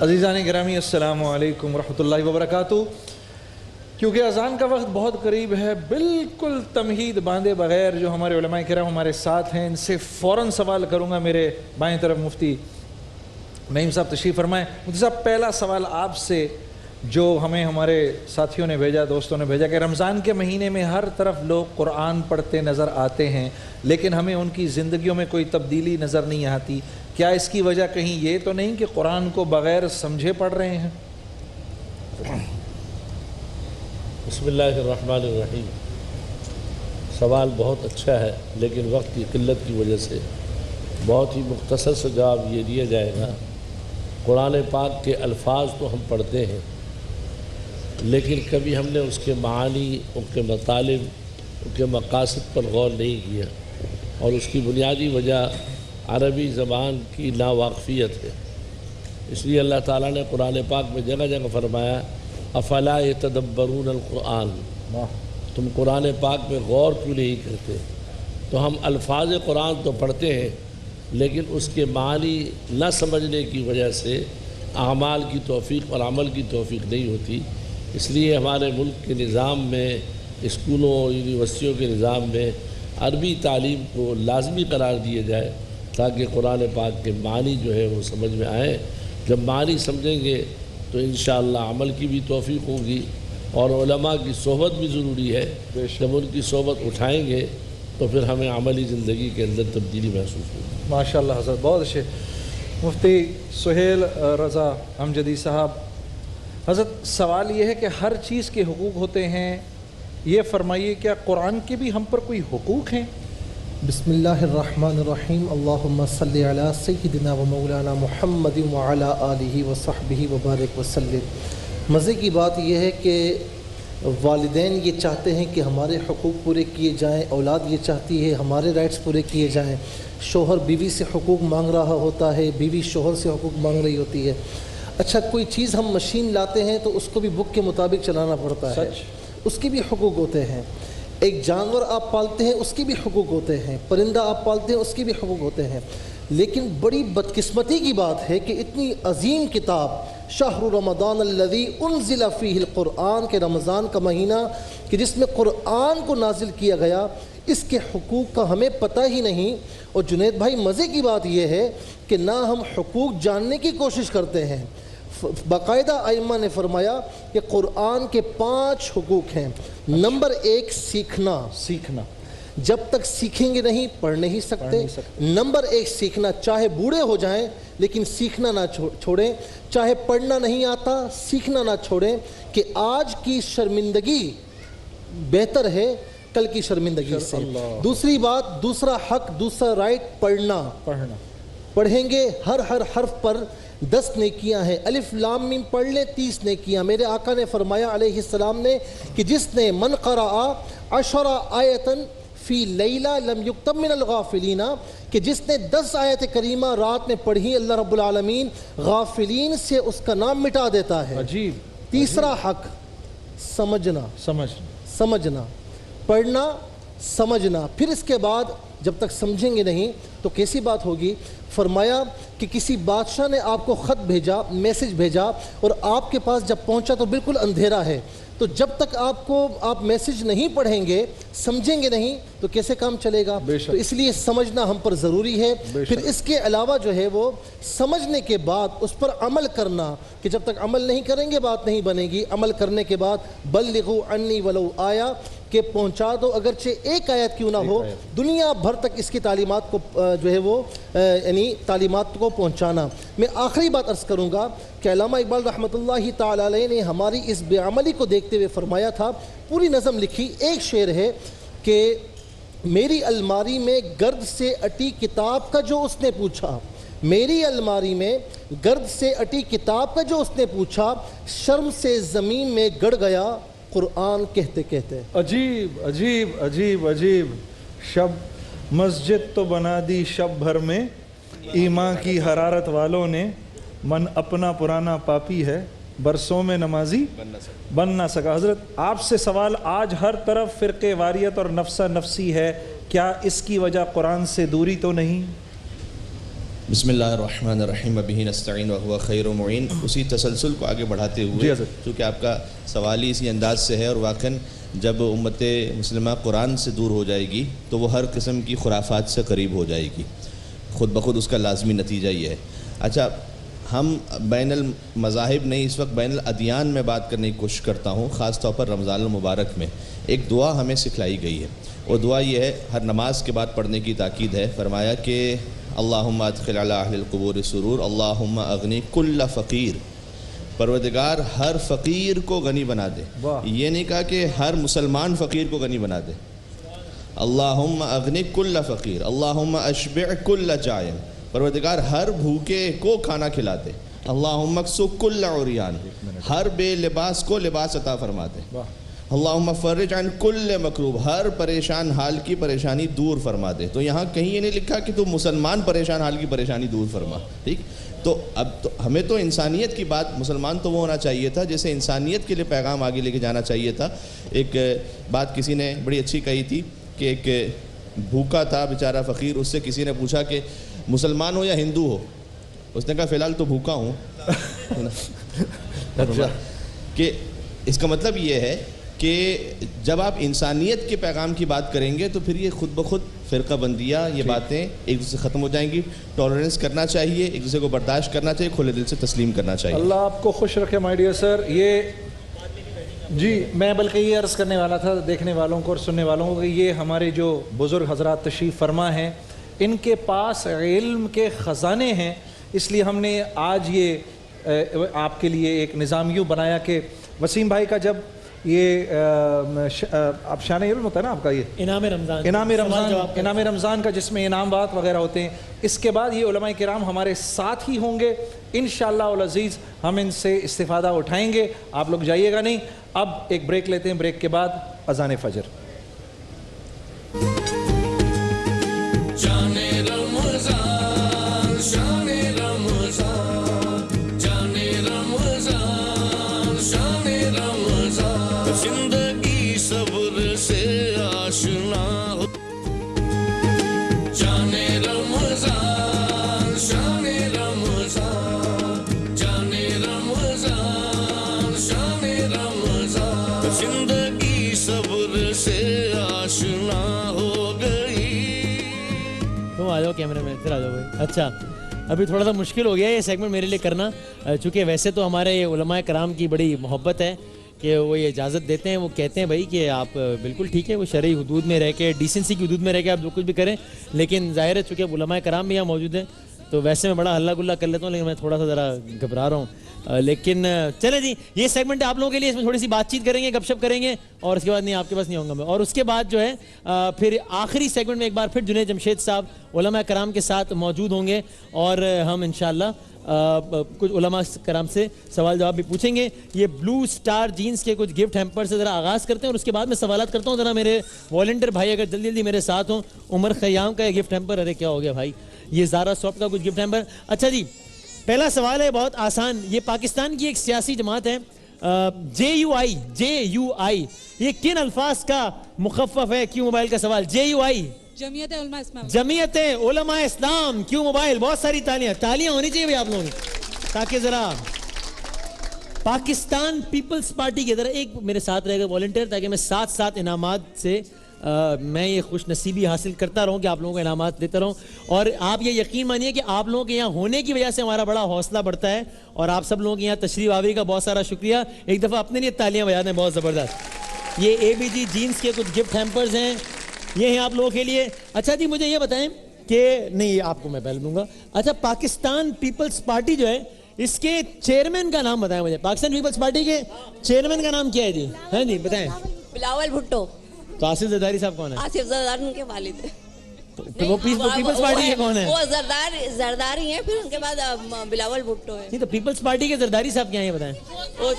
عزیزان گرامی السلام علیکم ورحمۃ اللہ وبرکاتہ۔ کیونکہ اذان کا وقت بہت قریب ہے، بالکل تمہید باندھے بغیر جو ہمارے علماء کرام ہمارے ساتھ ہیں ان سے فوراً سوال کروں گا۔ میرے بائیں طرف مفتی نعیم صاحب تشریف فرمائیں۔ مفتی صاحب، پہلا سوال آپ سے جو ہمیں ہمارے ساتھیوں نے بھیجا، دوستوں نے بھیجا کہ رمضان کے مہینے میں ہر طرف لوگ قرآن پڑھتے نظر آتے ہیں لیکن ہمیں ان کی زندگیوں میں کوئی تبدیلی نظر نہیں آتی، کیا اس کی وجہ کہیں یہ تو نہیں کہ قرآن کو بغیر سمجھے پڑھ رہے ہیں؟ بسم اللہ الرحمن الرحیم۔ سوال بہت اچھا ہے لیکن وقت کی قلت کی وجہ سے بہت ہی مختصر سے جواب یہ دیا جائے گا۔ قرآن پاک کے الفاظ تو ہم پڑھتے ہیں لیکن کبھی ہم نے اس کے معانی، ان کے مطالب، ان کے مقاصد پر غور نہیں کیا، اور اس کی بنیادی وجہ عربی زبان کی ناواقفیت ہے۔ اس لیے اللہ تعالیٰ نے قرآن پاک میں جگہ جگہ فرمایا افلا یتدبرون القرآن، تم قرآن پاک میں غور کیوں نہیں کرتے؟ تو ہم الفاظ قرآن تو پڑھتے ہیں لیکن اس کے معنی نہ سمجھنے کی وجہ سے اعمال کی توفیق اور عمل کی توفیق نہیں ہوتی۔ اس لیے ہمارے ملک کے نظام میں، اسکولوں اور یونیورسٹیوں کے نظام میں عربی تعلیم کو لازمی قرار دیا جائے تاکہ قرآن پاک کے معنی جو ہے وہ سمجھ میں آئے۔ جب معنی سمجھیں گے تو انشاءاللہ عمل کی بھی توفیق ہوگی، اور علماء کی صحبت بھی ضروری ہے۔ جب ان کی صحبت اٹھائیں گے تو پھر ہمیں عملی زندگی کے اندر تبدیلی محسوس ہوگی۔ ماشاءاللہ حضرت، بہت اچھے۔ مفتی سہیل رضا امجدی صاحب، حضرت سوال یہ ہے کہ ہر چیز کے حقوق ہوتے ہیں، یہ فرمائیے کیا قرآن کے بھی ہم پر کوئی حقوق ہیں؟ بسم اللہ الرحمن الرحیم۔ اللہم صلی علی سیدنا و مولانا محمد وعلی آلہ وصحبہ وبارک وسلم۔ مزے کی بات یہ ہے کہ والدین یہ چاہتے ہیں کہ ہمارے حقوق پورے کیے جائیں، اولاد یہ چاہتی ہے ہمارے رائٹس پورے کیے جائیں، شوہر بیوی سے حقوق مانگ رہا ہوتا ہے، بیوی شوہر سے حقوق مانگ رہی ہوتی ہے۔ اچھا، کوئی چیز ہم مشین لاتے ہیں تو اس کو بھی بک کے مطابق چلانا پڑتا ہے، اس کے بھی حقوق ہوتے ہیں۔ ایک جانور آپ پالتے ہیں اس کے بھی حقوق ہوتے ہیں، پرندہ آپ پالتے ہیں اس کے بھی حقوق ہوتے ہیں۔ لیکن بڑی بدقسمتی کی بات ہے کہ اتنی عظیم کتاب شہر رمضان الذی انزل فیہ القرآن کے رمضان کا مہینہ کہ جس میں قرآن کو نازل کیا گیا، اس کے حقوق کا ہمیں پتہ ہی نہیں۔ اور جنید بھائی، مزے کی بات یہ ہے کہ نہ ہم حقوق جاننے کی کوشش کرتے ہیں۔ باقاعدہ ائمہ نے فرمایا کہ قرآن کے 5 حقوق ہیں۔ نمبر 1، سیکھنا۔ جب تک سیکھیں گے نہیں پڑھ نہیں سکتے۔ نمبر 1 سیکھنا، چاہے بوڑھے ہو جائیں لیکن سیکھنا نہ چھوڑیں، چاہے پڑھنا نہیں آتا سیکھنا نہ چھوڑیں، کہ آج کی شرمندگی بہتر ہے کل کی شرمندگی سے۔ دوسری بات، دوسرا حق، دوسرا رائٹ، پڑھنا۔ پڑھیں گے ہر حرف پر 10 نیکیاں ہیں۔ الف لام میم پڑھ لیں 30 نیکیاں۔ میرے آقا نے فرمایا علیہ السلام نے کہ جس نے من قرأ 10 آیتاً فی لیلہ لم یکتب من الغافلین، کہ جس نے 10 آیت کریمہ رات میں پڑھی، اللہ رب العالمین غافلین سے اس کا نام مٹا دیتا ہے۔ عجیب۔ تیسرا حق، سمجھنا، پڑھنا، سمجھنا۔ پھر اس کے بعد جب تک سمجھیں گے نہیں تو کیسی بات ہوگی؟ فرمایا کہ کسی بادشاہ نے آپ کو خط بھیجا، میسج بھیجا، اور آپ کے پاس جب پہنچا تو بالکل اندھیرا ہے، تو جب تک آپ میسج نہیں پڑھیں گے، سمجھیں گے نہیں تو کیسے کام چلے گا؟ تو اس لیے سمجھنا ہم پر ضروری ہے۔ پھر اس کے علاوہ جو ہے وہ سمجھنے کے بعد اس پر عمل کرنا، کہ جب تک عمل نہیں کریں گے بات نہیں بنے گی۔ عمل کرنے کے بعد بلغوا عنی ولو آیا، کہ پہنچا دو اگرچہ ایک آیت کیوں نہ ہو، دنیا بھر تک اس کی تعلیمات کو جو ہے وہ یعنی تعلیمات کو پہنچانا۔ میں آخری بات عرض کروں گا کہ علامہ اقبال رحمۃ اللہ تعالی علیہ نے ہماری اس بے عملی کو دیکھتے ہوئے فرمایا تھا، پوری نظم لکھی، ایک شعر ہے کہ میری الماری میں گرد سے اٹی کتاب کا جو اس نے پوچھا، میری الماری میں گرد سے اٹی کتاب کا جو اس نے پوچھا، شرم سے زمین میں گڑ گیا قرآن کہتے کہتے۔ عجیب عجیب عجیب عجیب۔ شب مسجد تو بنا دی شب بھر میں، ایمان کی حرارت والوں نے، من اپنا پرانا پاپی ہے، برسوں میں نمازی بن نہ سکا۔ حضرت آپ سے سوال، آج ہر طرف فرقے واریت اور نفسہ نفسی ہے، کیا اس کی وجہ قرآن سے دوری تو نہیں؟ بسم اللہ الرحمن الرحیم وبہ نستعین وہو خیر معین. اسی تسلسل کو آگے بڑھاتے ہوئے چونکہ آپ کا سوال ہی اسی انداز سے ہے، اور واقعاً جب امت مسلمہ قرآن سے دور ہو جائے گی تو وہ ہر قسم کی خرافات سے قریب ہو جائے گی، خود بخود اس کا لازمی نتیجہ یہ ہے. اچھا، ہم بین المذاہب نہیں، اس وقت بین الادیان میں بات کرنے کی کوشش کرتا ہوں، خاص طور پر رمضان المبارک میں. ایک دعا ہمیں سکھلائی گئی ہے، وہ دعا یہ ہے، ہر نماز کے بعد پڑھنے کی تاکید ہے. فرمایا کہ اللہم ادخل علی اہل القبور سرور اللہم اغنی کل فقیر. پروردگار ہر فقیر کو غنی بنا دے. یہ نہیں کہا کہ ہر مسلمان فقیر کو غنی بنا دے. اللہم اغنی کل فقیر اللہم اشبع کل جائع. پروردگار ہر بھوکے کو کھانا کھلا دے. اللہم اکسو کل عریان، ہر بے لباس کو لباس عطا فرما دے. اللہم فرج عن کل مکروب، ہر پریشان حال کی پریشانی دور فرما دے. تو یہاں کہیں یہ نہیں لکھا کہ تو مسلمان پریشان حال کی پریشانی دور فرما. ٹھیک، تو اب تو ہمیں تو انسانیت کی بات، مسلمان تو وہ ہونا چاہیے تھا جیسے انسانیت کے لیے پیغام آگے لے کے جانا چاہیے تھا. ایک بات کسی نے بڑی اچھی کہی تھی کہ ایک بھوکا تھا بیچارہ فقیر، اس سے کسی نے پوچھا کہ مسلمان ہو یا ہندو ہو؟ اس نے کہا فی الحال تو بھوکا ہوں. کہ اس کا مطلب یہ ہے کہ جب آپ انسانیت کے پیغام کی بات کریں گے تو پھر یہ خود بخود فرقہ بندیاں، یہ باتیں ایک دوسرے سے ختم ہو جائیں گی. ٹالرنس کرنا چاہیے، ایک دوسرے کو برداشت کرنا چاہیے، کھلے دل سے تسلیم کرنا چاہیے. اللہ آپ کو خوش رکھے مائی ڈیئر سر. یہ جی میں بلکہ یہ عرض کرنے والا تھا دیکھنے والوں کو اور سننے والوں کو کہ یہ ہمارے جو بزرگ حضرات تشریف فرما ہیں، ان کے پاس علم کے خزانے ہیں. اس لیے ہم نے آج یہ آپ کے لیے ایک نظام یوں بنایا کہ وسیم بھائی کا جب یہ اب شان علم ہوتا ہے نا آپ کا، یہ انعام رمضان کا جس میں انعامات وغیرہ ہوتے ہیں، اس کے بعد یہ علماء کرام ہمارے ساتھ ہی ہوں گے انشاءاللہ العزیز. ہم ان سے استفادہ اٹھائیں گے، آپ لوگ جائیے گا نہیں. اب ایک بریک لیتے ہیں، بریک کے بعد اذان فجر. زندگی صبر سے آشنا ہو، جانے رمضان شان رمضان، جانے رمضان شان رمضان. زندگی صبر سے آشنا ہو گئی. تم آ جاؤ کیمرے میں، ادھر آ جاؤ بھائی. اچھا، ابھی تھوڑا سا مشکل ہو گیا یہ سیگمنٹ میرے لیے کرنا، چونکہ ویسے تو ہمارے علماء کرام کی بڑی محبت ہے کہ وہ یہ اجازت دیتے ہیں. وہ کہتے ہیں بھائی کہ آپ بالکل ٹھیک ہے، وہ شرعی حدود میں رہ کے، ڈیسنسی کی حدود میں رہ کے آپ جو کچھ بھی کریں، لیکن ظاہر ہے چونکہ علماء کرام بھی یہاں موجود ہیں تو ویسے میں بڑا ہلّا گلہ کر لیتا ہوں، لیکن میں تھوڑا سا ذرا گھبرا رہا ہوں. لیکن چلے جی، یہ سیگمنٹ آپ لوگوں کے لیے، اس میں تھوڑی سی بات چیت کریں گے، گپ شپ کریں گے، اور اس کے بعد نہیں آپ کے پاس نہیں ہوں گا میں. اور اس کے بعد جو ہے پھر آخری سیگمنٹ میں ایک بار پھر جنید جمشید صاحب علماء کرام کے ساتھ موجود ہوں گے، اور ہم انشاءاللہ کچھ علماء کرام سے سوال جواب بھی پوچھیں گے. یہ بلو سٹار جینز کے کچھ گفٹ ہیمپر سے ذرا آغاز کرتے ہیں، اور اس کے بعد میں سوالات کرتا ہوں. ذرا میرے والنٹیئر بھائی اگر جلدی جلدی میرے ساتھ ہوں. عمر خیام کا یہ گفٹ ہیمپر، ارے کیا ہو گیا بھائی، یہ زارا سافٹ کا کچھ گفٹ ہیمپر. اچھا جی، پہلا سوال ہے بہت آسان. یہ پاکستان کی ایک سیاسی جماعت ہے JUI، یہ کن الفاظ کا مخفف ہے؟ کیوں موبائل کا سوال. JUI جمعیت علماء اسلام. جمعیت علماء اسلام. کیوں موبائل. بہت ساری تالیاں ہونی چاہیے بھائی آپ لوگوں کی، تاکہ ذرا پاکستان پیپلز پارٹی کے ذرا ایک میرے ساتھ رہے گا والنٹیئر، تاکہ میں ساتھ ساتھ انعامات سے میں یہ خوش نصیبی حاصل کرتا رہوں کہ آپ لوگوں کو انعامات دیتا رہوں. اور آپ یہ یقین مانیے کہ آپ لوگوں کے یہاں ہونے کی وجہ سے ہمارا بڑا حوصلہ بڑھتا ہے، اور آپ سب لوگوں کے یہاں تشریف آوری کا بہت سارا شکریہ. ایک دفعہ اپنے لیے تالیاں بجا دیں، بہت زبردست. یہ ABG جینز کے کچھ گفٹ ہیمپرز ہیں، یہ ہیں آپ لوگوں کے لیے. اچھا جی، مجھے یہ بتائیں کہ نہیں، آپ کو میں پہلے دوں گا. اچھا، پاکستان پیپلز پارٹی جو ہے، اس کے چیئرمین کا نام بتائیں مجھے. پاکستان پیپلز پارٹی کے چیئرمین کا نام کیا ہے جی؟ ہاں جی بتائیں. بلاول بھٹو. تو آصف زرداری صاحب کون ہیں؟ آصف زرداری ان کے والد ہیں. وہ پیپلز پارٹی کے کون ہیں؟ وہ زرداری ہیں، پھر ان کے بعد بلاول بھٹو ہیں. نہیں تو پیپلز پارٹی کے زرداری صاحب کیا ہیں یہ بتائیں. وہ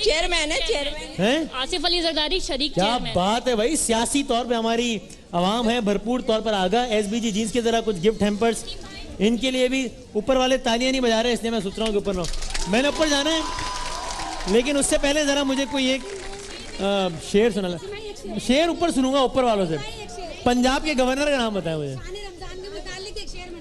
چیئرمین ہے. چیئرمین آصف علی زرداری شریک کیا چیئرمین. بات ہے بھائی، سیاسی طور پہ ہماری عوام ہے بھرپور طور پر آگاہ. SBG جینز کے ذرا کچھ گفٹ ہیمپرز ان کے لیے بھی. اوپر والے تالیاں نہیں بجا رہے، اس لیے میں سوچ رہا ہوں کہ اوپر نہ، میں نے اوپر جانا ہے. لیکن اس سے پہلے ذرا مجھے کوئی ایک شعر سنا. شعر اوپر سنوں گا اوپر والوں سے. پنجاب کے گورنر کا نام بتائیں مجھے.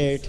8.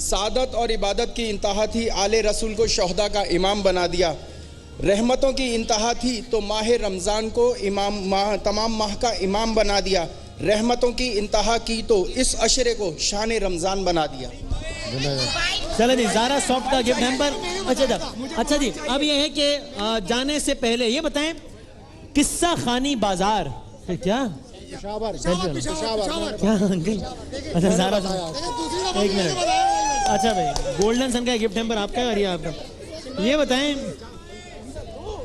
سعادت اور عبادت کی انتہا تھی، آل رسول کو شہداء کا امام بنا دیا۔ رحمتوں کی انتہا تھی تو ماہ رمضان کو تمام ماہ کا امام بنا دیا۔ رحمتوں کی انتہا کی تو اس عشرے کو شان رمضان بنا دیا۔ چلے جی، زارا سافٹ کا گفٹ ہیمپر۔ اچھا جی، اب یہ ہے کہ جانے سے پہلے یہ بتائیں، قصہ خانی بازار کیا انکل؟ اچھا زارا، ایک منٹ۔ اچھا بھائی، گولڈن سن کا گفٹ ہیمپر آپ کا ہے اور یہ آپ کا۔ یہ بتائیں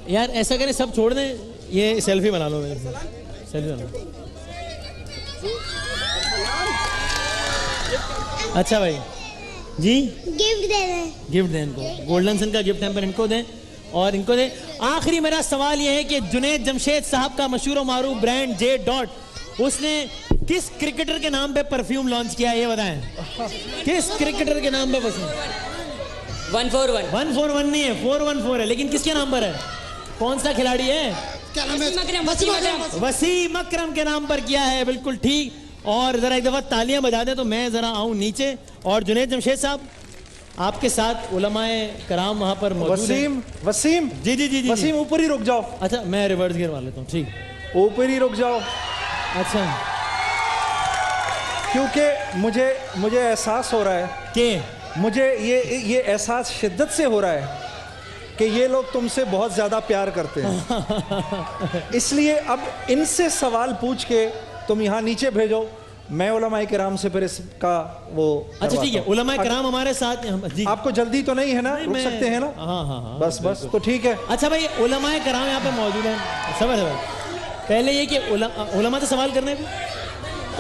یار، ایسا کریں سب چھوڑ دیں، یہ سیلفی بنا لو، سیلفی بنا لو۔ اچھا بھائی جی، گفٹ دے دیں، گفٹ دیں ان کو، گولڈن سن کا گفٹ ہیمپر ان کو دیں اور ان کو دیں۔ آخری میرا سوال یہ ہے کہ جنید جمشید صاحب کا مشہور و معروف برانڈ جے ڈاٹ، اس نے کس کرکٹر کے نام پہ پرفیوم لانچ کیا ہے؟ یہ بتائیں، کس کرکٹر کے نام پہ؟ 141 نہیں ہے، 414 ہے، لیکن کس کے نام پر ہے؟ کون سا کھلاڑی ہے؟ وسیم اکرم کے نام پر کیا ہے، بالکل ٹھیک۔ اور ذرا ایک دفعہ تالیاں بجا دیں تو میں ذرا آؤں نیچے۔ اور جنید جمشید صاحب، آپ کے ساتھ علماء کرام وہاں پر موجود ہیں۔ وسیم جی جی جی جی، وسیم اوپر ہی رک جاؤ۔ اچھا میں ریورس گیئر مار لیتا ہوں، ٹھیک، اوپر ہی رک جاؤ۔ اچھا، کیونکہ مجھے احساس ہو رہا ہے کہ مجھے یہ احساس شدت سے ہو رہا ہے کہ یہ لوگ تم سے بہت زیادہ پیار کرتے ہیں، اس لیے اب ان سے سوال پوچھ کے تم یہاں نیچے بھیجو، میں علماء کرام سے پھر اس کا وہ۔ اچھا ٹھیک ہے، علماء کرام ہمارے ساتھ جی۔ آپ کو جلدی تو نہیں ہے نا، رک سکتے ہیں نا؟ ہاں بس تو ٹھیک ہے۔ اچھا بھائی، علماء کرام یہاں پہ موجود ہیں، صبر پہلے یہ کہ علماء سے سوال کرنے پہ،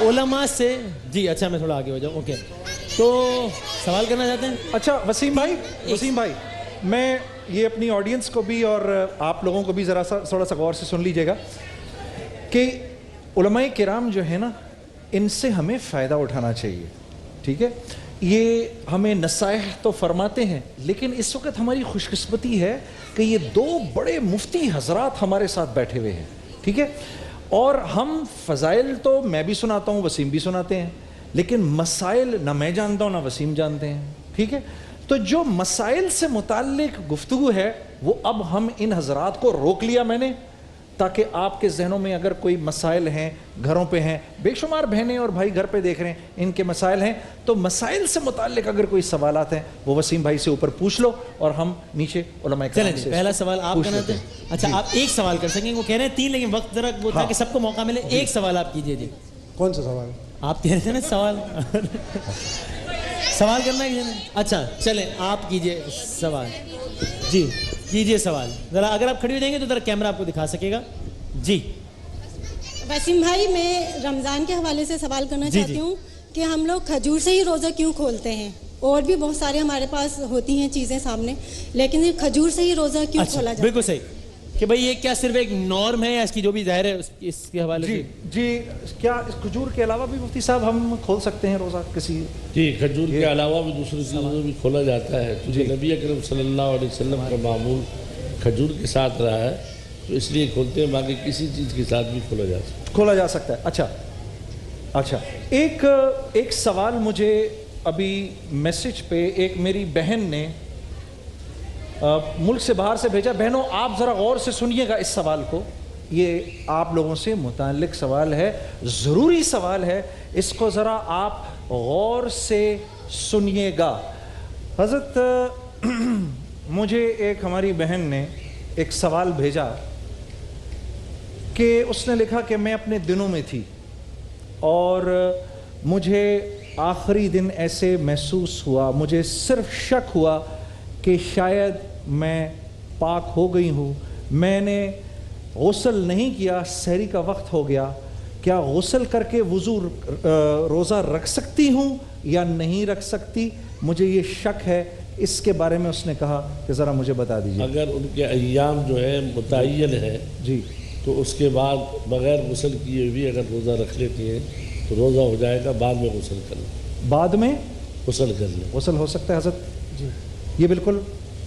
علماء سے جی۔ اچھا میں تھوڑا آگے ہو جاؤں، اوکے، تو سوال کرنا چاہتے ہیں؟ اچھا وسیم بھائی، میں یہ اپنی آڈینس کو بھی اور آپ لوگوں کو بھی ذرا سا تھوڑا سا غور سے سن لیجئے گا کہ علماء کرام جو ہے نا، ان سے ہمیں فائدہ اٹھانا چاہیے، ٹھیک ہے؟ یہ ہمیں نصائح تو فرماتے ہیں، لیکن اس وقت ہماری خوش قسمتی ہے کہ یہ دو بڑے مفتی حضرات ہمارے ساتھ بیٹھے ہوئے ہیں، ٹھیک ہے؟ اور ہم فضائل تو میں بھی سناتا ہوں، وسیم بھی سناتے ہیں، لیکن مسائل نہ میں جانتا ہوں نہ وسیم جانتے ہیں، ٹھیک ہے؟ تو جو مسائل سے متعلق گفتگو ہے وہ اب ہم ان حضرات کو روک لیا میں نے، تاکہ آپ کے ذہنوں میں اگر کوئی مسائل ہیں، گھروں پہ ہیں، بے شمار بہنیں اور بھائی گھر پہ دیکھ رہے ہیں، ان کے مسائل ہیں، تو مسائل سے متعلق اگر کوئی سوالات ہیں وہ وسیم بھائی سے اوپر پوچھ لو اور ہم نیچے علماء کرام سے۔ چلیں پہلا سوال آپ کرنا تھے۔ اچھا آپ ایک سوال کر سکیں، وہ کہہ رہے ہیں 3، لیکن وقت ذرا وہ تاکہ سب کو موقع ملے، ایک سوال آپ کیجئے جی۔ کون سا سوال؟ آپ کہہ رہے تھے نا سوال کرنا ہے۔ اچھا چلیں آپ کیجئے سوال، جی کیجئے سوال، ذرا اگر آپ کھڑی ہو جائیں گے تو ذرا کیمرہ آپ کو دکھا سکے گا جی۔ وسیم بھائی، میں رمضان کے حوالے سے سوال کرنا چاہتی ہوں کہ ہم لوگ کھجور سے ہی روزہ کیوں کھولتے ہیں؟ اور بھی بہت سارے ہمارے پاس ہوتی ہیں چیزیں سامنے، لیکن کھجور سے ہی روزہ کیوں کھولا جاتا ہے؟ بالکل صحیح کہ بھئی یہ کیا صرف ایک نارم ہے یا اس کی جو بھی ظاہر ہے اس کے حوالے سے؟ جی کیا اس کھجور کے علاوہ بھی مفتی صاحب ہم کھول سکتے ہیں روزہ کسی؟ جی کھجور کے علاوہ بھی دوسری چیزوں بھی کھولا جاتا ہے، کیونکہ نبی اکرم صلی اللہ علیہ وسلم کا معمول کھجور کے ساتھ رہا ہے، تو اس لیے کھولتے ہیں، باقی کسی چیز کے ساتھ بھی کھولا جا سکتا ہے۔ اچھا ایک سوال مجھے ابھی میسج پہ ایک میری بہن نے ملک سے باہر سے بھیجا۔ بہنوں آپ ذرا غور سے سنیے گا اس سوال کو، یہ آپ لوگوں سے متعلق سوال ہے، ضروری سوال ہے، اس کو ذرا آپ غور سے سنیے گا۔ حضرت مجھے ایک ہماری بہن نے ایک سوال بھیجا کہ اس نے لکھا کہ میں اپنے دنوں میں تھی اور مجھے آخری دن ایسے محسوس ہوا، مجھے صرف شک ہوا کہ شاید میں پاک ہو گئی ہوں، میں نے غسل نہیں کیا، سحری کا وقت ہو گیا، کیا غسل کر کے وضو روزہ رکھ سکتی ہوں یا نہیں رکھ سکتی؟ مجھے یہ شک ہے، اس کے بارے میں اس نے کہا کہ ذرا مجھے بتا دیجیے۔ اگر ان کے ایام جو ہے متعین ہے جی تو اس کے بعد بغیر غسل کیے بھی اگر روزہ رکھ لیتی ہیں تو روزہ ہو جائے گا، بعد میں غسل کر لیں، بعد میں غسل کر لیں، غسل ہو سکتا ہے حضرت جی، یہ بالکل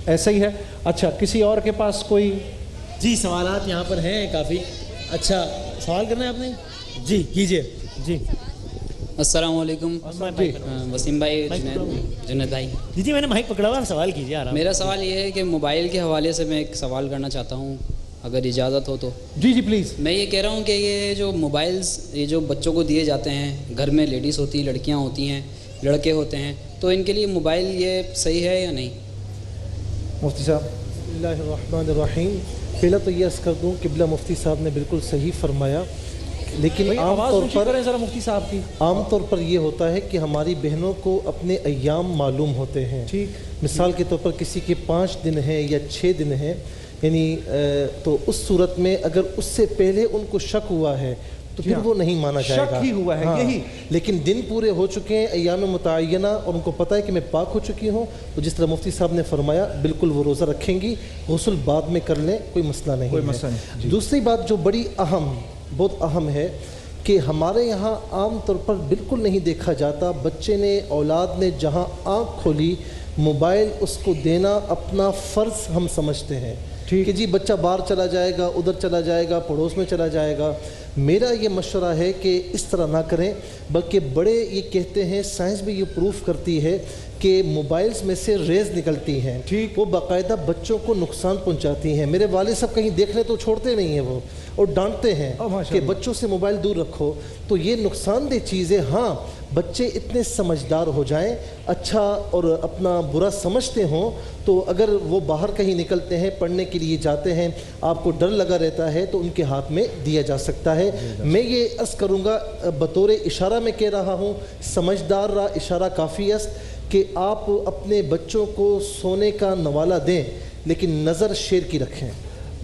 ایسا ہی ہے۔ اچھا کسی اور کے پاس کوئی؟ جی سوالات یہاں پر ہیں کافی۔ اچھا سوال کرنا ہے آپ نے؟ جی کیجئے جی۔ السلام علیکم وسیم بھائی جنید بھائی جی میں نے مائک پکڑا ہوا, سوال کیجیے آرام. میرا سوال یہ ہے کہ موبائل کے حوالے سے میں ایک سوال کرنا چاہتا ہوں اگر اجازت ہو تو. جی جی پلیز. میں یہ کہہ رہا ہوں کہ یہ جو موبائلز یہ جو بچوں کو دیے جاتے ہیں, گھر میں لیڈیز ہوتی ہیں, لڑکیاں ہوتی ہیں, لڑکے ہوتے ہیں, تو ان کے لیے موبائل یہ صحیح ہے یا نہیں؟ مفتی صاحب. بسم اللہ الرحمن الرحیم. پہلا تو یہ عرض کر دوں قبلہ مفتی صاحب نے بالکل صحیح فرمایا, لیکن عام طور پر یہ ہوتا ہے کہ ہماری بہنوں کو اپنے ایام معلوم ہوتے ہیں. مثال کے طور پر کسی کے 5 دن ہیں یا 6 دن ہیں, یعنی تو اس صورت میں اگر اس سے پہلے ان کو شک ہوا ہے تو پھر وہ نہیں مانا جائے گا. شک ہی ہوا ہے یہی. لیکن دن پورے ہو چکے ہیں, ایام متعینہ, اور ان کو پتہ ہے کہ میں پاک ہو چکی ہوں, تو جس طرح مفتی صاحب نے فرمایا بالکل وہ روزہ رکھیں گی, غسل بعد میں کر لیں, کوئی مسئلہ نہیں ہے. دوسری بات جو بڑی بہت اہم ہے کہ ہمارے یہاں عام طور پر بالکل نہیں دیکھا جاتا, بچے نے, اولاد نے جہاں آنکھ کھولی موبائل اس کو دینا اپنا فرض ہم سمجھتے ہیں کہ جی بچہ باہر چلا جائے گا, ادھر چلا جائے گا, پڑوس میں چلا جائے گا. میرا یہ مشورہ ہے کہ اس طرح نہ کریں, بلکہ بڑے یہ کہتے ہیں, سائنس بھی یہ پروف کرتی ہے کہ موبائلز میں سے ریز نکلتی ہیں, وہ باقاعدہ بچوں کو نقصان پہنچاتی ہیں. میرے والد صاحب کہیں دیکھ لیں تو چھوڑتے نہیں ہیں وہ, اور ڈانٹتے ہیں کہ بچوں سے موبائل دور رکھو. تو یہ نقصان دہ چیز ہے. ہاں بچے اتنے سمجھدار ہو جائیں, اچھا اور اپنا برا سمجھتے ہوں, تو اگر وہ باہر کہیں نکلتے ہیں, پڑھنے کے لیے جاتے ہیں, آپ کو ڈر لگا رہتا ہے, تو ان کے ہاتھ میں دیا جا سکتا ہے. میں یہ عرض کروں گا, بطور اشارہ میں کہہ رہا ہوں, سمجھدار را اشارہ کافی است, کہ آپ اپنے بچوں کو سونے کا نوالہ دیں لیکن نظر شیر کی رکھیں.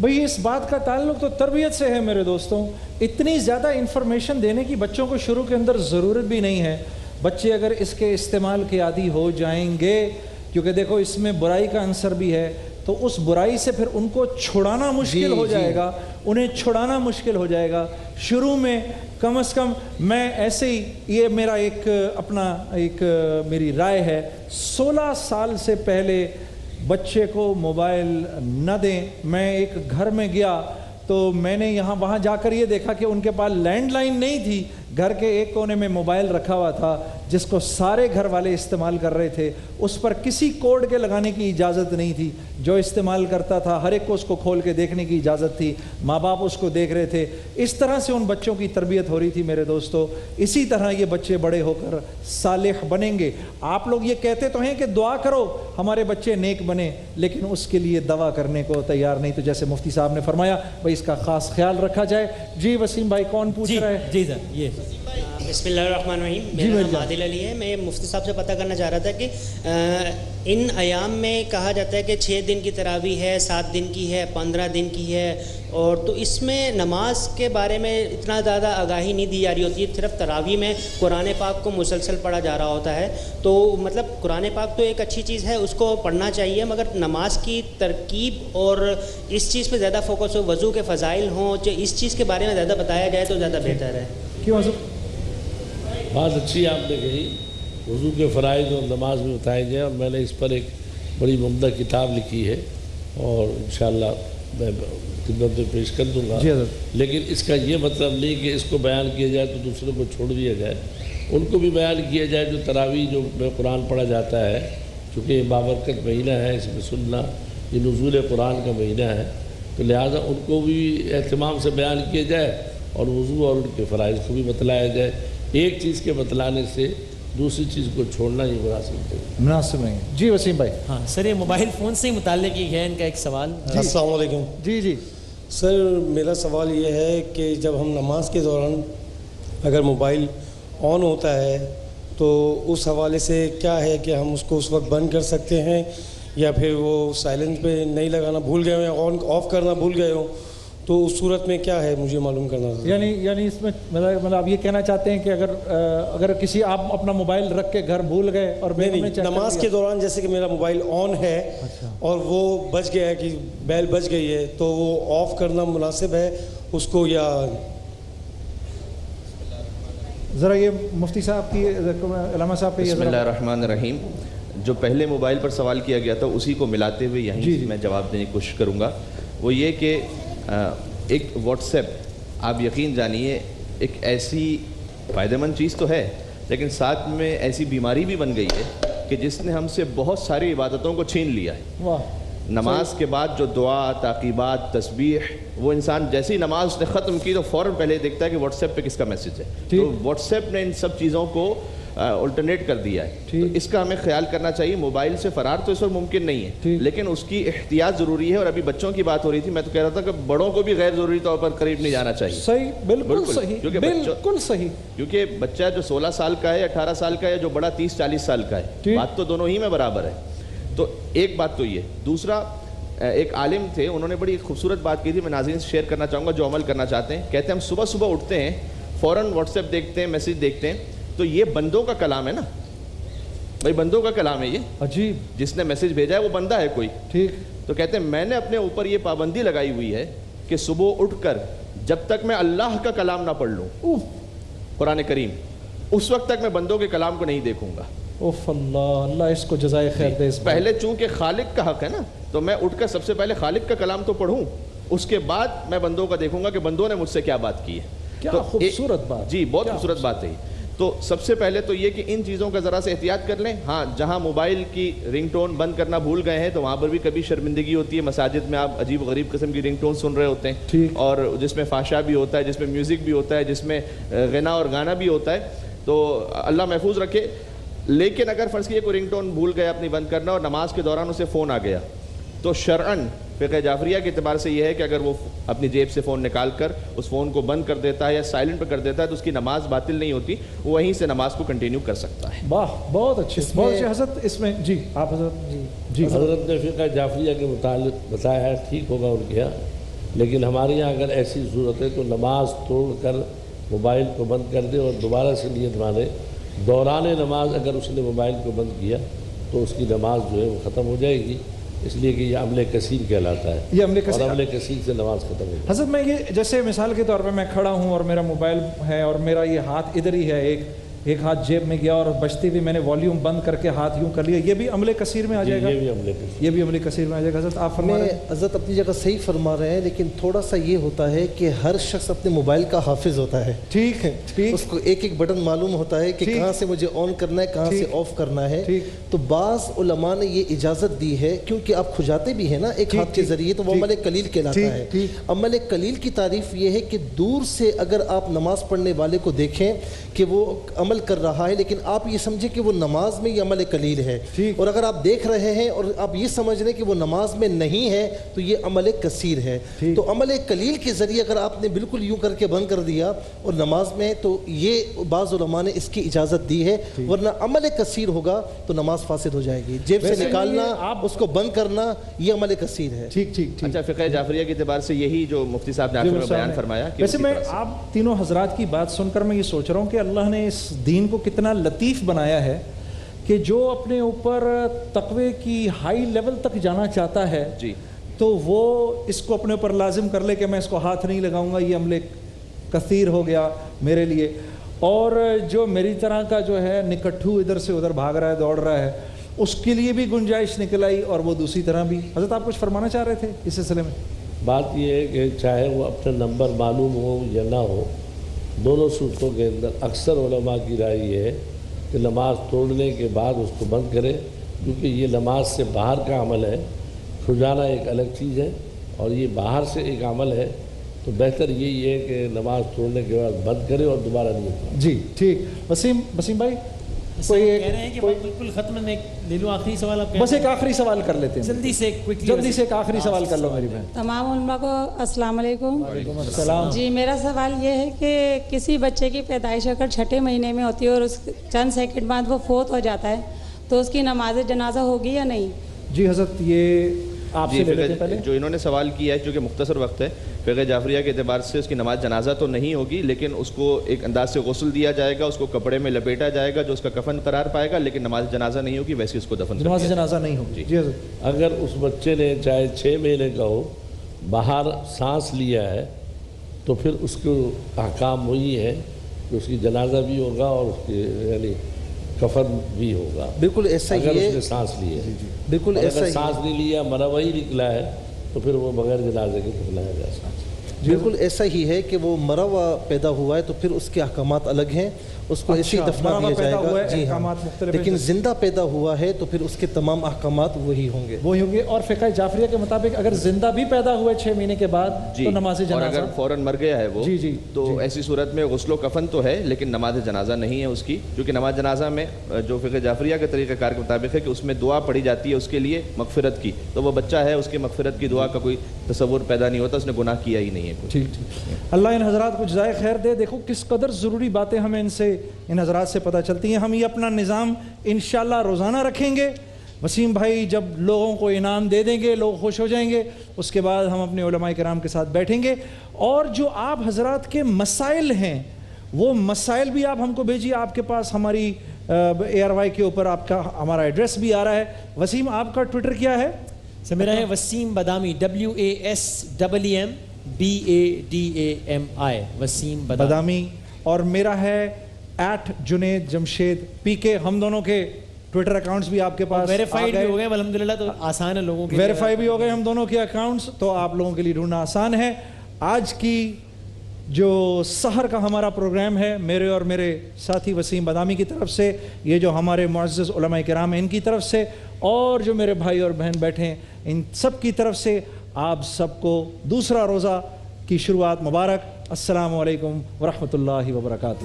بھئی اس بات کا تعلق تو تربیت سے ہے میرے دوستوں. اتنی زیادہ انفارمیشن دینے کی بچوں کو شروع کے اندر ضرورت بھی نہیں ہے. بچے اگر اس کے استعمال کے عادی ہو جائیں گے, کیونکہ دیکھو اس میں برائی کا عنصر بھی ہے, تو اس برائی سے پھر ان کو چھڑانا مشکل ہو جائے گا, انہیں چھڑانا مشکل ہو جائے گا. شروع میں کم از کم میں ایسے ہی, یہ میرا ایک میری رائے ہے, 16 سال سے پہلے بچے کو موبائل نہ دیں. میں ایک گھر میں گیا تو میں نے وہاں جا کر یہ دیکھا کہ ان کے پاس لینڈ لائن نہیں تھی, گھر کے ایک کونے میں موبائل رکھا ہوا تھا جس کو سارے گھر والے استعمال کر رہے تھے. اس پر کسی کوڈ کے لگانے کی اجازت نہیں تھی, جو استعمال کرتا تھا ہر ایک کو اس کو کھول کے دیکھنے کی اجازت تھی, ماں باپ اس کو دیکھ رہے تھے. اس طرح سے ان بچوں کی تربیت ہو رہی تھی میرے دوستو. اسی طرح یہ بچے بڑے ہو کر صالح بنیں گے. آپ لوگ یہ کہتے تو ہیں کہ دعا کرو ہمارے بچے نیک بنے, لیکن اس کے لیے دعا کرنے کو تیار نہیں. تو جیسے مفتی صاحب نے فرمایا بھائی اس کا خاص خیال رکھا جائے. جی وسیم بھائی کون پوچھ رہا ہے؟ جی سر یہ بسم اللہ الرحمن الرحیم. میرا نام عادل علی ہے. میں مفتی صاحب سے پتہ کرنا چاہ رہا تھا کہ ان ایام میں کہا جاتا ہے کہ 6 دن کی تراویح ہے, 7 دن کی ہے, 15 دن کی ہے, اور تو اس میں نماز کے بارے میں اتنا زیادہ آگاہی نہیں دی جا رہی ہوتی ہے. صرف تراویح میں قرآن پاک کو مسلسل پڑھا جا رہا ہوتا ہے. تو مطلب قرآن پاک تو ایک اچھی چیز ہے, اس کو پڑھنا چاہیے, مگر نماز کی ترکیب اور اس چیز پہ زیادہ فوکس ہو, وضو کے فضائل ہوں, جو اس چیز کے بارے میں زیادہ بتایا جائے تو زیادہ بہتر ہے. کیوں بات اچھی آپ نے کہی, وضو کے فرائض اور نماز میں بتائے جائیں, اور میں نے اس پر ایک بڑی عمدہ کتاب لکھی ہے اور انشاءاللہ میں خدمت میں پیش کر دوں گا. لیکن اس کا یہ مطلب نہیں کہ اس کو بیان کیا جائے تو دوسروں کو چھوڑ دیا جائے. ان کو بھی بیان کیا جائے جو تراویح جو میں قرآن پڑھا جاتا ہے, چونکہ یہ بابرکت مہینہ ہے, اس میں سننا یہ نزول قرآن کا مہینہ ہے, تو لہٰذا ان کو بھی اہتمام سے بیان کیا جائے اور وضو اور ان کے فرائض کو بھی بتلایا جائے. ایک چیز کے بتلانے سے دوسری چیز کو چھوڑنا ہی مناسب نہیں. جی وسیم بھائی. ہاں سر یہ موبائل فون سے ہی متعلق ہے ان کا ایک سوال. السلام علیکم. جی جی سر میرا سوال یہ ہے کہ جب ہم نماز کے دوران اگر موبائل آن ہوتا ہے تو اس حوالے سے کیا ہے کہ ہم اس کو اس وقت بند کر سکتے ہیں, یا پھر وہ سائلنٹ پہ نہیں لگانا بھول گئے ہوں, آن آف کرنا بھول گئے ہوں, تو اس صورت میں کیا ہے مجھے معلوم کرنا تھا. یعنی اس میں مطلب آپ یہ کہنا چاہتے ہیں کہ اگر کسی آپ اپنا موبائل رکھ کے گھر بھول گئے اور نماز کے دوران جیسے کہ میرا موبائل آن ہے اور وہ بج گیا ہے کہ بیل بج گئی ہے, تو وہ آف کرنا مناسب ہے اس کو, یا ذرا یہ مفتی صاحب کی علامہ صاحب بسم اللہ الرحمن الرحیم. جو پہلے موبائل پر سوال کیا گیا تھا اسی کو ملاتے ہوئے یہیں میں جواب دینے کی کوشش کروں گا. وہ یہ کہ ایک واٹس ایپ آپ یقین جانیے ایک ایسی فائدہ مند چیز تو ہے, لیکن ساتھ میں ایسی بیماری بھی بن گئی ہے کہ جس نے ہم سے بہت ساری عبادتوں کو چھین لیا ہے. نماز کے بعد جو دعا، تعقیبات، تسبیح، وہ انسان جیسی ہی نماز نے ختم کی تو فوراً پہلے دیکھتا ہے کہ واٹس ایپ پہ کس کا میسج ہے. تو واٹس ایپ نے ان سب چیزوں کو الٹرنیٹ کر دیا ہے. تو اس کا ہمیں خیال کرنا چاہیے. موبائل سے فرار تو اس وقت ممکن نہیں ہے، لیکن اس کی احتیاط ضروری ہے. اور ابھی بچوں کی بات ہو رہی تھی، میں تو کہہ رہا تھا کہ بڑوں کو بھی غیر ضروری طور پر قریب نہیں جانا چاہیے. صحیح، بالکل صحیح، بالکل صحیح. کیونکہ بچہ جو 16 سال کا ہے، 18 سال کا ہے، جو بڑا 30-40 سال کا ہے، بات تو دونوں ہی میں برابر ہے. تو ایک بات تو یہ. دوسرا، ایک عالم تھے، انہوں نے بڑی خوبصورت بات کی تھی، میں ناظرین سے شیئر کرنا چاہوں گا جو عمل کرنا چاہتے ہیں. کہتے ہیں ہم صبح صبح اٹھتے ہیں، فوراً واٹس ایپ دیکھتے ہیں، میسج دیکھتے ہیں، تو یہ بندوں کا کلام ہے نا بھائی، بندوں کا کلام ہے. یہ عجیب، جس نے میسج بھیجا ہے وہ بندہ ہے کوئی. ٹھیک. تو کہتے ہیں میں نے اپنے اوپر یہ پابندی لگائی ہوئی ہے کہ صبح اٹھ کر جب تک میں اللہ کا کلام نہ پڑھ لوں، قرآن کریم، اس وقت تک میں بندوں کے کلام کو نہیں دیکھوں گا. اوف اللہ، اللہ اس کو جزائے خیر دے. پہلے چونکہ خالق کا حق ہے نا، تو میں اٹھ کر سب سے پہلے خالق کا کلام تو پڑھوں، اس کے بعد میں بندوں کا دیکھوں گا کہ بندوں نے مجھ سے کیا بات کی ہے. کیا خوبصورت بات. جی بہت خوبصورت بات ہے. تو سب سے پہلے تو یہ کہ ان چیزوں کا ذرا سے احتیاط کر لیں. ہاں، جہاں موبائل کی رنگ ٹون بند کرنا بھول گئے ہیں تو وہاں پر بھی کبھی شرمندگی ہوتی ہے. مساجد میں آپ عجیب و غریب قسم کی رنگ ٹون سن رہے ہوتے ہیں، اور جس میں فحشا بھی ہوتا ہے، جس میں میوزک بھی ہوتا ہے، جس میں غنا اور گانا بھی ہوتا ہے. تو اللہ محفوظ رکھے. لیکن اگر فرض کیے کوئی رنگ ٹون بھول گیا اپنی بند کرنا اور نماز کے دوران اسے فون آ گیا، تو شرعاً فقہ جعفریہ کے اعتبار سے یہ ہے کہ اگر وہ اپنی جیب سے فون نکال کر اس فون کو بند کر دیتا ہے یا سائلنٹ پہ کر دیتا ہے تو اس کی نماز باطل نہیں ہوتی، وہ وہیں سے نماز کو کنٹینیو کر سکتا ہے. واہ، بہت اچھے، بہت اچھے. حضرت اس میں جی آپ حضرت جی حضرت نے فقہ جعفریہ کے متعلق بتایا ہے، ٹھیک ہوگا ان کے یہاں. لیکن ہمارے یہاں اگر ایسی صورت ہے تو نماز توڑ کر موبائل کو بند کر دے اور دوبارہ سے نیت مانے. دوران نماز اگر اس نے موبائل کو بند کیا تو اس کی نماز جو ہے وہ ختم ہو جائے گی، اس لیے کہ یہ عمل کثیر کہلاتا ہے. یہ عمل کثیر، اور عمل کثیر سے نماز ختم ہو جائے. حضرت میں یہ جیسے مثال کے طور پہ میں کھڑا ہوں اور میرا موبائل ہے اور میرا یہ ہاتھ ادھر ہی ہے، ایک ہاتھ جیب میں گیا اور بجتی ہوئی میں نے والیوم بند کر کے ہاتھ یوں کر لیا، یہ بھی عمل کثیر میں آ جائے گا؟ یہ بھی عمل کثیر میں آ جائے گا. حضرت آپ فرما رہے ہیں. حضرت اپنی جگہ صحیح فرما رہے ہیں، لیکن تھوڑا سا یہ ہوتا ہے کہ ہر شخص اپنے موبائل کا حافظ ہوتا ہے. ٹھیک ہے، اس کو ایک ایک بٹن معلوم ہوتا ہے کہ کہاں سے مجھے آن کرنا ہے، کہاں سے آف کرنا ہے. تو بعض علماء نے یہ اجازت دی ہے، کیونکہ آپ کھجاتے بھی ہیں نا ایک ہاتھ کے ذریعے، تو وہ عمل قلیل کہلاتا ہے. عمل قلیل کی تعریف یہ ہے کہ دور سے اگر آپ نماز پڑھنے والے کو دیکھیں کہ وہ عمل کر رہا ہے، لیکن آپ یہ سمجھیں کہ وہ نماز میں یہ عمل قلیل ہے. اور اگر آپ دیکھ رہے ہیں اور آپ یہ سمجھ رہے ہیں کہ وہ نماز میں نہیں ہے تو یہ عمل کثیر ہے. تو عمل قلیل کے ذریعے اگر آپ نے بالکل یوں کر کے بند کر دیا اور نماز میں، تو یہ بعض علماء نے اس کی اجازت دی ہے. ورنہ عمل کثیر ہوگا تو نماز فاسد ہو جائے گی. جیب سے نکالنا، آپ اس کو بند کرنا، یہ عمل کثیر ہے. ٹھیک. اچھا، فقہ جعفریہ کے اعتبار سے یہی جو مفتی صاحب نے آخر میں بیان فرمایا. ویسے میں آپ تینوں حضرات کی بات سن کر میں یہ سوچ رہا ہوں کہ اللہ نے اس دین کو کتنا لطیف بنایا ہے کہ جو اپنے اوپر تقوی کی ہائی لیول تک جانا چاہتا ہے تو وہ اس کو اپنے اوپر لازم کر لے کہ میں اس کو ہاتھ نہیں لگاؤں گا، یہ عمل کثیر ہو گیا میرے لیے. اور جو میری طرح کا جو ہے نکٹھو ادھر سے ادھر بھاگ رہا ہے، دوڑ رہا ہے، اس کے لیے بھی گنجائش نکل آئی اور وہ دوسری طرح بھی. حضرت آپ کچھ فرمانا چاہ رہے تھے اس سلسلے میں؟ بات یہ ہے کہ چاہے وہ اپنا نمبر معلوم ہو یا نہ ہو، دونوں صورتوں کے اندر اکثر علماء کی رائے یہ ہے کہ نماز توڑنے کے بعد اس کو بند کرے، کیونکہ یہ نماز سے باہر کا عمل ہے. کھجانا ایک الگ چیز ہے اور یہ باہر سے ایک عمل ہے. تو بہتر یہی ہے کہ نماز توڑنے کے بعد بند کرے اور دوبارہ نہیں کرے. جی ٹھیک. وسیم بھائی کہہ رہے ہیں کہ بالکل ختم میں لے لوں آخری سوال. آپ بس ایک آخری سوال کر لیتے ہیں، جلدی سے ایک آخری سوال کر لو میری بہن. تمام علماء کو السلام علیکم. وعلیکم السلام. جی میرا سوال یہ ہے کہ کسی بچے کی پیدائش اگر چھٹے مہینے میں ہوتی ہے اور اس چند سیکنڈ بعد وہ فوت ہو جاتا ہے تو اس کی نماز جنازہ ہوگی یا نہیں؟ جی حضرت یہ آپ سے لے لیتے ہیں پہلے. جو انہوں نے سوال کیا ہے چونکہ مختصر وقت ہے، فقہ جعفریہ کے اعتبار سے اس کی نماز جنازہ تو نہیں ہوگی، لیکن اس کو ایک انداز سے غسل دیا جائے گا، اس کو کپڑے میں لپیٹا جائے گا جو اس کا کفن قرار پائے گا، لیکن نماز جنازہ نہیں ہوگی، ویسے اس کو دفن نماز جنازہ نہیں ہوگی. جی حضرت. اگر اس بچے نے چاہے 6 مہینے کا ہو باہر سانس لیا ہے تو پھر اس کو احکام وہی ہے کہ اس کی جنازہ بھی ہوگا اور اس کی یعنی کفن بھی ہوگا. بالکل ایسا ہی ہے. اگر اس نے سانس لی ہے. بالکل ایسا ہی. سانس نہیں لیا مرا وہی نکلا ہے تو پھر وہ بغیر جنازے کے دفنایا جا سکتا ہے. بالکل ایسا ہی ہے کہ وہ مرا ہوا پیدا ہوا ہے تو پھر اس کے احکامات الگ ہیں. اس کو ایسے ہی دفنا دیا جائے گا. جی ہاں, لیکن زندہ پیدا ہوا ہے تو پھر اس کے تمام احکامات وہی ہوں گے. اور فقہ جعفریہ کے مطابق اگر زندہ بھی پیدا ہوا ہے 6 مہینے کے بعد تو نماز جنازہ, اور اگر فوراً مر گیا ہے وہ تو ایسی صورت میں غسل و کفن تو ہے لیکن نماز جنازہ نہیں ہے اس کی, کیونکہ نماز جنازہ میں جو فقہ جعفریہ کے طریقہ کار کے مطابق ہے کہ اس میں دعا پڑھی جاتی ہے اس کے لیے مغفرت کی, تو وہ بچہ ہے اس کے مغفرت کی دعا کا کوئی تصور پیدا نہیں ہوتا, اس نے گناہ کیا ہی نہیں ہے. ٹھیک, اللہ ان حضرات کو جزائے خیر دے. دیکھو کس قدر ضروری باتیں ہمیں ان حضرات سے پتہ چلتی ہیں. ہم یہ اپنا نظام انشاءاللہ روزانہ رکھیں گے. وسیم بھائی جب لوگوں کو انعام دے دیں گے, لوگ خوش ہو جائیں گے, اس کے بعد ہم اپنے علماء کرام کے ساتھ بیٹھیں گے, اور جو آپ حضرات کے مسائل ہیں وہ مسائل بھی آپ ہم کو بھیجیے. آپ کے پاس ہماری ARY کے اوپر آپ کا ہمارا ایڈریس بھی آ رہا ہے. وسیم آپ کا ٹویٹر کیا ہے؟ میرا ہے وسیم بدامی, WASEMBADAMI, وسیم بدامی. اور میرا ہے @جنید جمشید PK. ہم دونوں کے ٹویٹر اکاؤنٹس بھی آپ کے پاس ویریفائیڈ بھی ہو گئے الحمدللہ, تو آسان ہے لوگوں کے, ویریفائی بھی ہو گئے ہم دونوں کے اکاؤنٹس, تو آپ لوگوں کے لیے ڈھونڈنا آسان ہے. آج کی جو سحر کا ہمارا پروگرام ہے میرے اور میرے ساتھی وسیم بدامی کی طرف سے, یہ جو ہمارے معزز علماء کرام ہیں ان کی طرف سے, اور جو میرے بھائی اور بہن بیٹھے ہیں ان سب کی طرف سے آپ سب کو دوسرا روزہ کی شروعات مبارک. السلام علیکم ورحمۃ اللہ وبرکاتہ.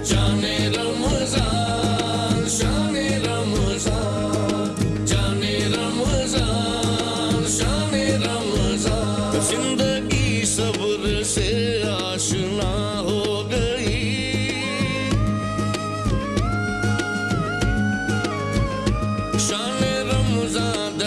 جانے رمضان شان رمضان, جانے رمضان شان رمضان, زندگی صبر سے آشنا ہو گئی, شان رمضان